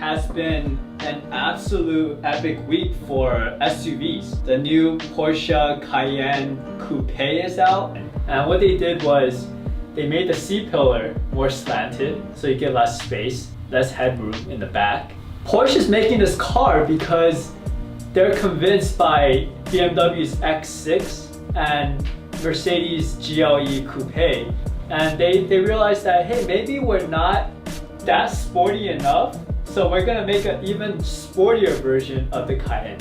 has been an absolute epic week for SUVs. The new Porsche Cayenne Coupé is out, and what they did was they made the C-pillar more slanted so you get less space, less headroom in the back. Porsche is making this car because they're convinced by BMW's X6 and Mercedes GLE Coupé, and they realized that, hey, maybe we're not that sporty enough, so we're gonna make an even sportier version of the Cayenne.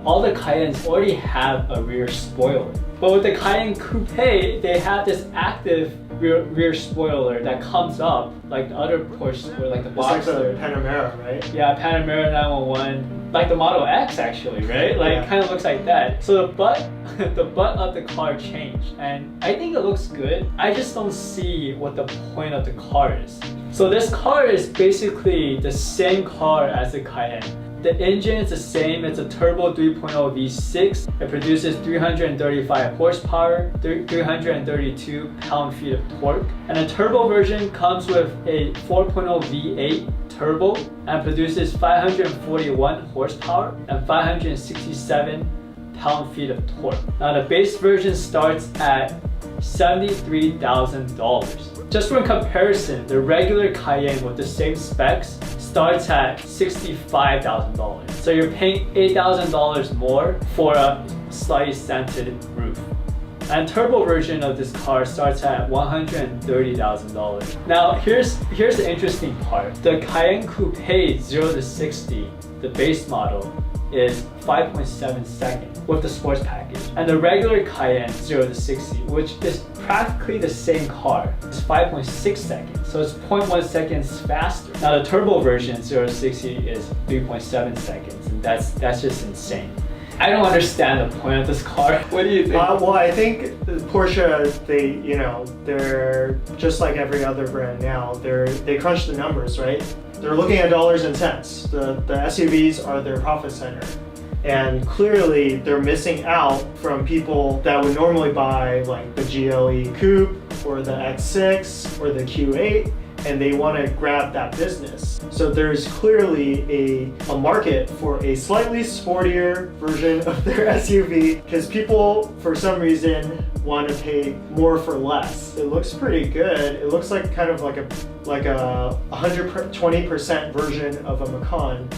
All the Cayennes already have a rear spoiler, but with the Cayenne Coupé, they have this active rear spoiler that comes up like the other Porsche, or like the Boxster. It's like the Panamera, right? Yeah, Panamera 911, like the Model X actually, right? Like yeah. Kind of looks like that. So the butt of the car changed, and I think it looks good. I just don't see what the point of the car is. So this car is basically the same car as the Cayenne. The engine is the same. It's a turbo 3.0 V6. It produces 335 horsepower, 332 pound-feet of torque. And the turbo version comes with a 4.0 V8 turbo and produces 541 horsepower and 567 pound-feet of torque. Now the base version starts at $73,000. Just for comparison, the regular Cayenne with the same specs starts at $65,000. So you're paying $8,000 more for a slightly slanted roof. And turbo version of this car starts at $130,000. Now here's the interesting part. The Cayenne Coupé 0 to 60, the base model, is 5.7 seconds with the sports package. And the regular Cayenne 0 to 60, which is practically the same car, is 5.6 seconds. So it's 0.1 seconds faster. Now the turbo version 0 to 60 is 3.7 seconds, and that's just insane. I don't understand the point of this car. What do you think? Well, I think Porsche, they're just like every other brand now. They crunch the numbers, right? They're looking at dollars and cents. The SUVs are their profit center. And clearly they're missing out from people that would normally buy like the GLE Coupe or the X6 or the Q8, and they want to grab that business. So there's clearly a market for a slightly sportier version of their SUV because people, for some reason, want to pay more for less. It looks pretty good. It looks like kind of like a 120% version of a Macan.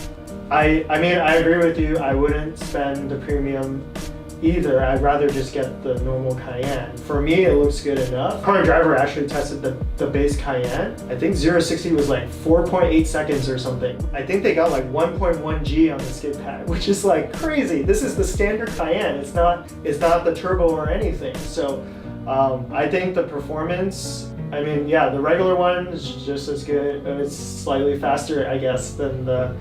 I mean, I agree with you. I wouldn't spend the premium either. I'd rather just get the normal Cayenne. For me, it looks good enough. Car and Driver actually tested the base Cayenne. I think 0 to 60 was like 4.8 seconds or something. I think they got like 1.1 G on the skid pad, which is like crazy. This is the standard Cayenne. It's not the turbo or anything. So I think the performance, I mean, yeah, the regular one is just as good. It's slightly faster, I guess, than the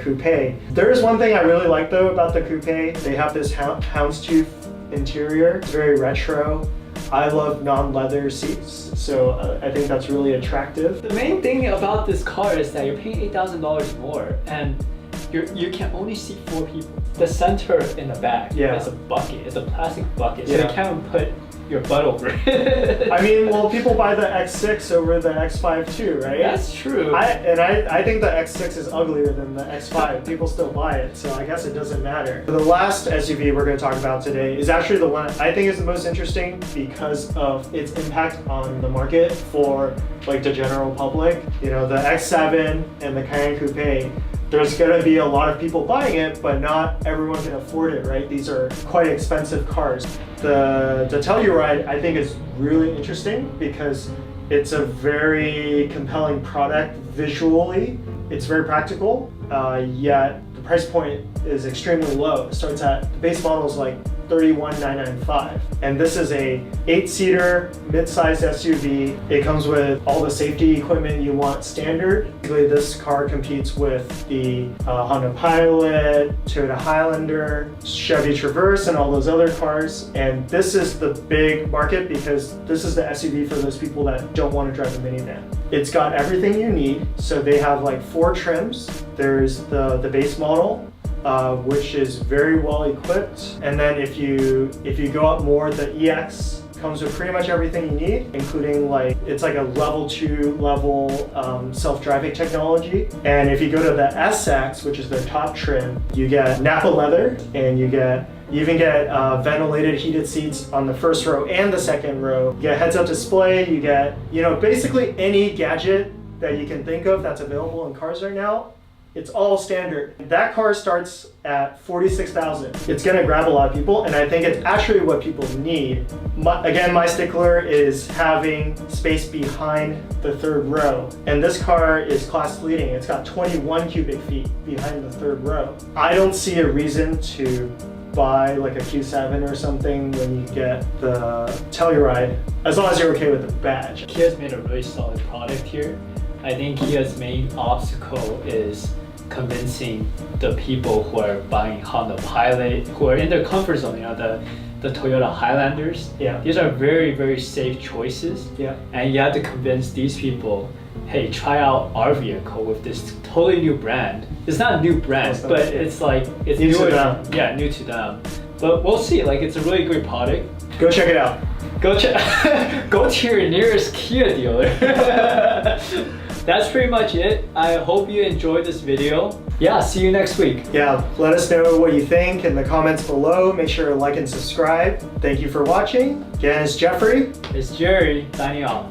Coupé. There is one thing I really like though about the Coupé. They have this houndstooth interior. It's very retro. I love non-leather seats, so I think that's really attractive. The main thing about this car is that you're paying $8,000 more, and you can only seat 4 people. The center in the back is a bucket. It's a plastic bucket, so you can't put your butt over it. I mean, well, people buy the X6 over the X5 too, right? That's true. I think the X6 is uglier than the X5. People still buy it, so I guess it doesn't matter. The last SUV we're going to talk about today is actually the one I think is the most interesting because of its impact on the market for like the general public. You know, the X7 and the Cayenne Coupé, there's going to be a lot of people buying it, but not everyone can afford it, right? These are quite expensive cars. The Telluride, I think, is really interesting because it's a very compelling product visually. It's very practical, yet the price point is extremely low. It starts at, the base model is like $31,995. And this is a 8-seater mid-sized SUV. It comes with all the safety equipment you want standard. Basically, this car competes with the Honda Pilot, Toyota Highlander, Chevy Traverse, and all those other cars. And this is the big market because this is the SUV for those people that don't want to drive a minivan. It's got everything you need. So they have like 4 trims. There's the base model, which is very well equipped. And then if you go up more, the EX Comes with pretty much everything you need, including like, it's like a level 2 self-driving technology. And if you go to the SX, which is their top trim, you get Napa leather, and you even get ventilated heated seats on the first row and the second row. You get heads-up display, you get, basically any gadget that you can think of that's available in cars right now. It's all standard. That car starts at $46,000. It's gonna grab a lot of people, and I think it's actually what people need. Again, my stickler is having space behind the third row. And this car is class leading. It's got 21 cubic feet behind the third row. I don't see a reason to buy like a Q7 or something when you get the Telluride, as long as you're okay with the badge. Kia's made a really solid product here. I think Kia's main obstacle is convincing the people who are buying Honda Pilot, who are in their comfort zone, the Toyota Highlanders. Yeah. These are very, very safe choices. Yeah. And you have to convince these people, hey, try out our vehicle with this totally new brand. It's not a new brand, but it's like, it's new newer to them. Yeah, new to them. But we'll see, like it's a really great product. Go check it out. Go to your nearest Kia dealer. That's pretty much it. I hope you enjoyed this video. Yeah, see you next week. Yeah, let us know what you think in the comments below. Make sure to like and subscribe. Thank you for watching. Again, it's Jeffrey. It's Jerry signing off.